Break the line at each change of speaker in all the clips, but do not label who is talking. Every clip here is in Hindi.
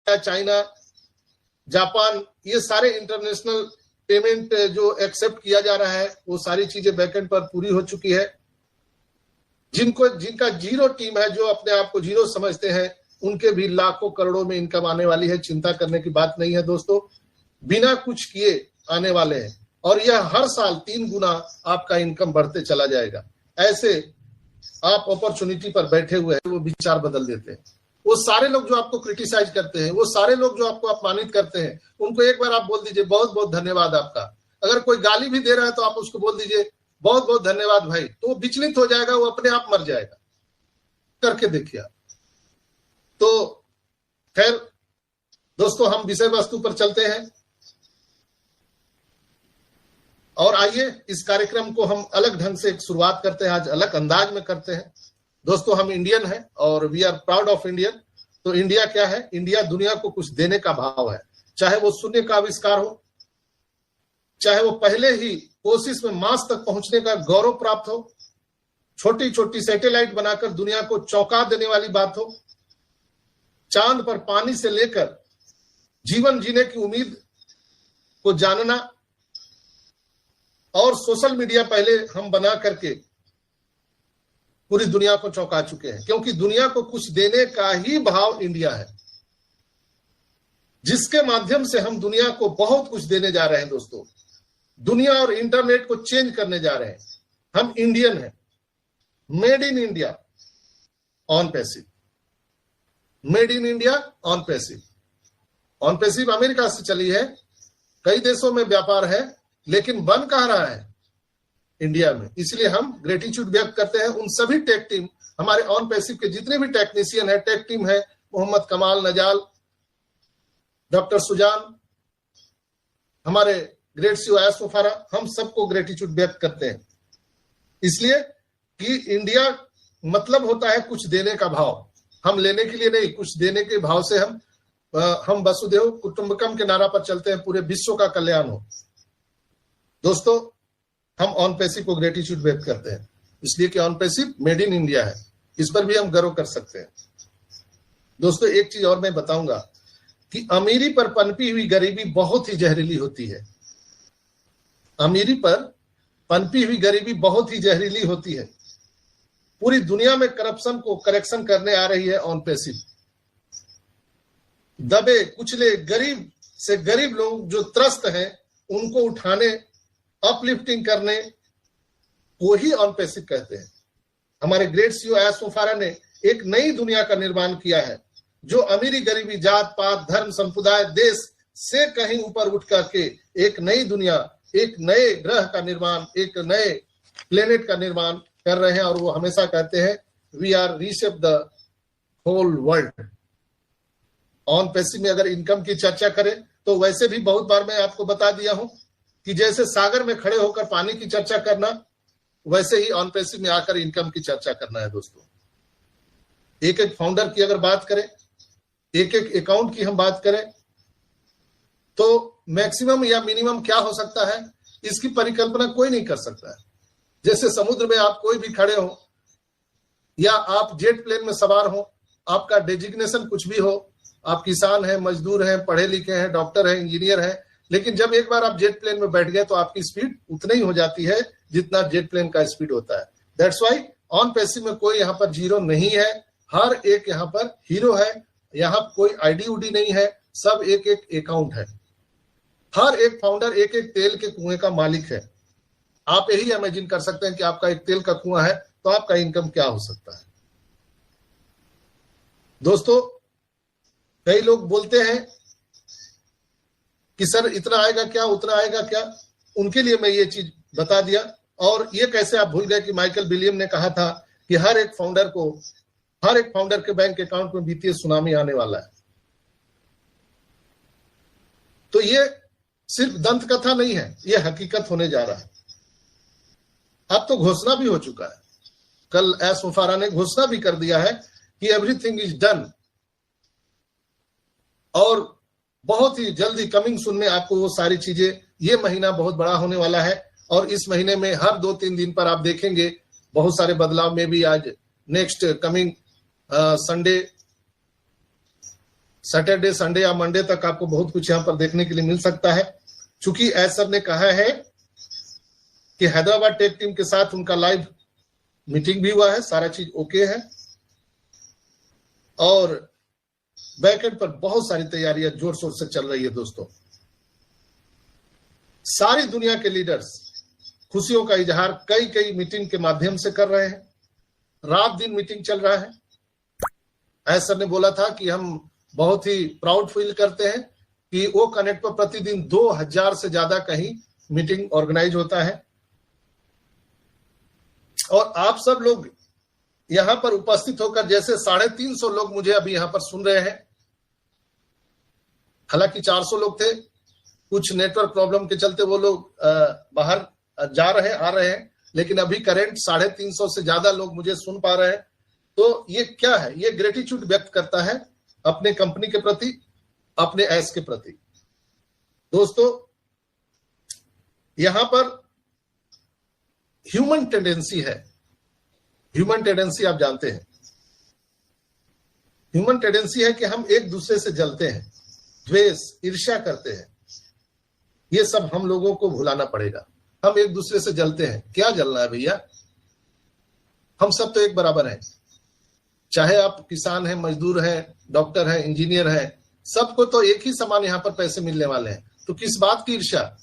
चाइना, जापान, ये सारे इंटरनेशनल पेमेंट जो एक्सेप्ट किया जा रहा है वो सारी चीजें बैकएंड पर पूरी हो चुकी है। जिनका जीरो टीम है, जो अपने आप को जीरो समझते हैं, उनके भी लाखों करोड़ों में इनकम आने वाली है। चिंता करने की बात नहीं है दोस्तों, बिना कुछ किए आने वाले हैं और यह हर साल 3 गुना आपका इनकम बढ़ते चला जाएगा। ऐसे आप अपॉर्चुनिटी पर बैठे हुए हैं, वो विचार बदल देते हैं। वो सारे लोग जो आपको क्रिटिसाइज करते हैं, वो सारे लोग जो आपको अपमानित करते हैं, उनको एक बार आप बोल दीजिए बहुत बहुत धन्यवाद आपका। अगर कोई गाली भी दे रहा है तो आप उसको बोल दीजिए बहुत बहुत धन्यवाद भाई, तो वो विचलित हो जाएगा, वो अपने आप मर जाएगा। करके देखिए। तो खैर दोस्तों, हम विषय वस्तु पर चलते हैं और आइए इस कार्यक्रम को हम अलग ढंग से शुरुआत करते हैं, आज अलग अंदाज में करते हैं। दोस्तों, हम इंडियन हैं और we are proud of Indian. तो इंडिया क्या है? इंडिया दुनिया को कुछ देने का भाव है, चाहे वो शून्य का आविष्कार हो, चाहे वो पहले ही कोशिश में मार्स तक पहुंचने का गौरव प्राप्त हो, छोटी छोटी सैटेलाइट बनाकर दुनिया को चौंका देने वाली बात हो, चांद पर पानी से लेकर जीवन जीने की उम्मीद को जानना, और सोशल मीडिया पहले हम बना करके पूरी दुनिया को चौंका चुके हैं, क्योंकि दुनिया को कुछ देने का ही भाव इंडिया है, जिसके माध्यम से हम दुनिया को बहुत कुछ देने जा रहे हैं। दोस्तों, दुनिया और इंटरनेट को चेंज करने जा रहे हैं। हम इंडियन हैं, made in India on passive, made in India on passive. On passive America से चली है, कई देशों में व्यापार है, लेकिन बन कहाँ रहा है? इंडिया में। इसलिए हम ग्रेटिट्यूड व्यक्त करते हैं उन सभी टेक टीम, हमारे ऑन पैसिव के जितने भी टेक्नीशियन है, टेक टीम है, मोहम्मद कमाल, नजाल, डॉक्टर सुजान, हमारे ग्रेट सीईओ आयस मुफारा, हम सबको ग्रेटिट्यूड व्यक्त करते हैं। इसलिए कि इंडिया मतलब होता है कुछ देने का भाव, हम लेने के लिए नहीं, कुछ देने के भाव से हम वसुधैव कुटुंबकम के नारा पर चलते हैं, पूरे विश्व का कल्याण हो। दोस्तों, हम ऑन पैसिव को ग्रेटिट्यूड व्यक्त करते हैं, इसलिए कि on passive made in India है, इस पर भी हम गर्व कर सकते हैं। दोस्तों, एक चीज और मैं बताऊंगा कि अमीरी पर पनपी हुई गरीबी बहुत ही जहरीली होती है। अमीरी पर पनपी हुई गरीबी बहुत ही जहरीली होती है। पूरी दुनिया में करप्शन को करेक्शन करने आ रही है ऑन पैसिव। दबे कुचले गरीब से गरीब लोग जो त्रस्त हैं, उनको उठाने, अपलिफ्टिंग करने को ही ऑन पैसिव कहते हैं। हमारे ग्रेट सीईओ आयस मुफारा ने एक नई दुनिया का निर्माण किया है, जो अमीरी गरीबी, जात पात, धर्म, संप्रदाय, देश से कहीं ऊपर उठ करके एक नई दुनिया, एक नए ग्रह का निर्माण, एक नए प्लेनेट का निर्माण कर रहे हैं। और वो हमेशा कहते हैं we are reshape the whole world. On passive में अगर इनकम की चर्चा करें तो वैसे भी बहुत बार मैं आपको बता दिया हूं कि जैसे सागर में खड़े होकर पानी की चर्चा करना, वैसे ही ऑन पैसिव में आकर इनकम की चर्चा करना है। दोस्तों, एक एक फाउंडर की अगर बात करें, एक एक अकाउंट की हम बात करें, तो मैक्सिमम या मिनिमम क्या हो सकता है, इसकी परिकल्पना कोई नहीं कर सकता है। जैसे समुद्र में आप कोई भी खड़े हो या आप जेट प्लेन में सवार हो, आपका डेजिग्नेशन कुछ भी हो, आप किसान हैं, मजदूर हैं, पढ़े लिखे हैं, डॉक्टर हैं, इंजीनियर हैं, लेकिन जब एक बार आप जेट प्लेन में बैठ गए तो आपकी स्पीड उतनी ही हो जाती है जितना जेट प्लेन का स्पीड होता है। दैट्स व्हाई ऑन पैसिव में कोई यहाँ पर जीरो नहीं है, हर एक यहाँ पर हीरो है। यहाँ कोई आईडी उडी नहीं है, सब एक एक अकाउंट है। हर एक फाउंडर एक एक तेल के कुएं का मालिक है। आप यही इमेजिन कर सकते हैं कि आपका एक तेल का कुआं है तो आपका इनकम क्या हो सकता है। दोस्तों, कई लोग बोलते हैं कि सर इतना आएगा क्या, उतना आएगा क्या, उनके लिए मैं ये चीज बता दिया। और ये कैसे आप भूल गए कि माइकल विलियम ने कहा था कि हर एक फाउंडर के बैंक अकाउंट में वित्तीय सुनामी आने वाला है। तो ये सिर्फ दंत कथा नहीं है, ये हकीकत होने जा रहा है। अब तो घोषणा भी हो चुका है, कल आयस मुफारा ने घोषणा भी कर दिया है कि एवरीथिंग इज डन। और बहुत ही जल्दी कमिंग सून में आपको वो सारी चीजें, ये महीना बहुत बड़ा होने वाला है और इस महीने में हर 2-3 दिन पर आप देखेंगे बहुत सारे बदलाव में भी। आज next coming Sunday Saturday, Sunday या मंडे तक आपको बहुत कुछ यहाँ पर देखने के लिए मिल सकता है। चूंकि एस सर ने कहा है कि हैदराबाद टेक टीम के साथ उनका लाइव मीटिंग भी हुआ है, सारा चीज ओके है और बैकएंड पर बहुत सारी तैयारियां जोर शोर से चल रही है। दोस्तों, सारी दुनिया के लीडर्स खुशियों का इजहार कई कई मीटिंग के माध्यम से कर रहे हैं, रात दिन मीटिंग चल रहा है। एस सर ने बोला था कि हम बहुत ही प्राउड फील करते हैं कि वो कनेक्ट पर प्रतिदिन 2000 से ज्यादा कहीं मीटिंग ऑर्गेनाइज होता है और आप सब लोग यहां पर उपस्थित होकर, जैसे 350 लोग मुझे अभी यहां पर सुन रहे हैं, हालांकि 400 लोग थे, कुछ नेटवर्क प्रॉब्लम के चलते वो लोग बाहर जा रहे हैं, आ रहे हैं, लेकिन अभी करंट 350 से ज्यादा लोग मुझे सुन पा रहे हैं। तो ये क्या है? ये ग्रेटिट्यूड व्यक्त करता है अपने कंपनी के प्रति, अपने एस के प्रति। दोस्तों, यहां पर ह्यूमन टेंडेंसी है। ह्यूमन टेंडेंसी आप जानते हैं, ह्यूमन टेंडेंसी है कि हम एक दूसरे से जलते हैं, द्वेष, ईर्ष्या करते हैं। ये सब हम लोगों को भुलाना पड़ेगा। हम एक दूसरे से जलते हैं, क्या जलना है भैया? हम सब तो एक बराबर हैं, चाहे आप किसान हैं, मजदूर हैं, डॉक्टर हैं, इंजीनियर हैं, सबको तो एक ही समान यहाँ पर पैसे मिलने वाले हैं। तो किस बात की ईर्ष्या?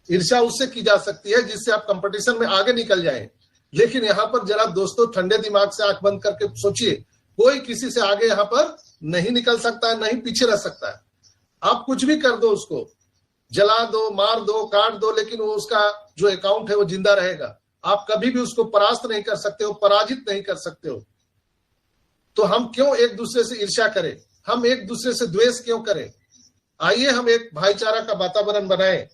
ईर्ष्या उससे की जा सकती है जिससे आप कंपटीशन में आगे निकल जाएं। लेकिन यहाँ पर जरा दोस्तों ठंडे दिमाग से आंख बंद करके सोचिए, कोई किसी से आगे यहाँ पर नहीं निकल सकता है, नहीं पीछे रह सकता है। आप कुछ भी कर दो, उसको जला दो, मार दो, काट दो, लेकिन वो उसका जो अकाउंट है वो जिंदा रहेगा। आप कभी भी उसको परास्त नहीं कर सकते हो, पराजित नहीं कर सकते हो। तो हम क्यों एक दूसरे से ईर्ष्या करें? हम एक दूसरे से द्वेष क्यों करें? आइए हम एक भाईचारा का वातावरण बनाएं।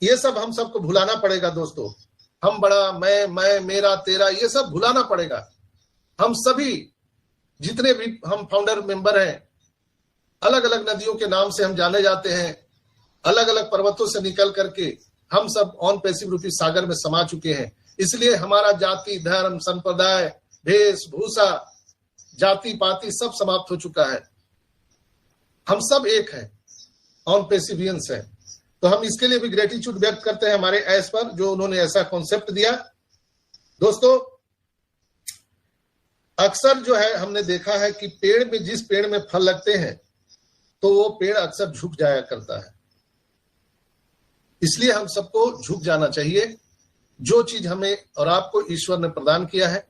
ये सब हम सबको भुलाना पड़ेगा दोस्तों। हम बड़ा, मैं, मेरा, तेरा, ये सब भुलाना पड़ेगा। हम सभी जितने भी हम फाउंडर मेंबर हैं, अलग अलग नदियों के नाम से हम जाने जाते हैं, अलग अलग पर्वतों से निकल करके हम सब ऑन पैसिव रूपी सागर में समा चुके हैं। इसलिए हमारा जाति, धर्म, संप्रदाय, वेशभूषा, जाति पाति सब समाप्त हो चुका है। हम सब एक हैं, ऑन पैसिवियंस है। तो हम इसके लिए भी ग्रेटिट्यूड व्यक्त करते हैं हमारे एस पर, जो उन्होंने ऐसा कॉन्सेप्ट दिया। दोस्तों, अक्सर जो है हमने देखा है कि पेड़ में, जिस पेड़ में फल लगते हैं तो वो पेड़ अक्सर झुक जाया करता है। इसलिए हम सबको झुक जाना चाहिए। जो चीज हमें और आपको ईश्वर ने प्रदान किया है,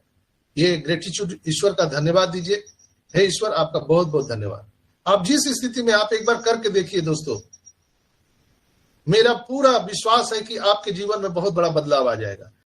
ये ग्रेटिट्यूड, ईश्वर का धन्यवाद दीजिए। हे ईश्वर, आपका बहुत बहुत धन्यवाद। आप जिस स्थिति में, आप एक बार करके देखिए दोस्तों। मेरा पूरा विश्वास है कि आपके जीवन में बहुत बड़ा बदलाव आ जाएगा।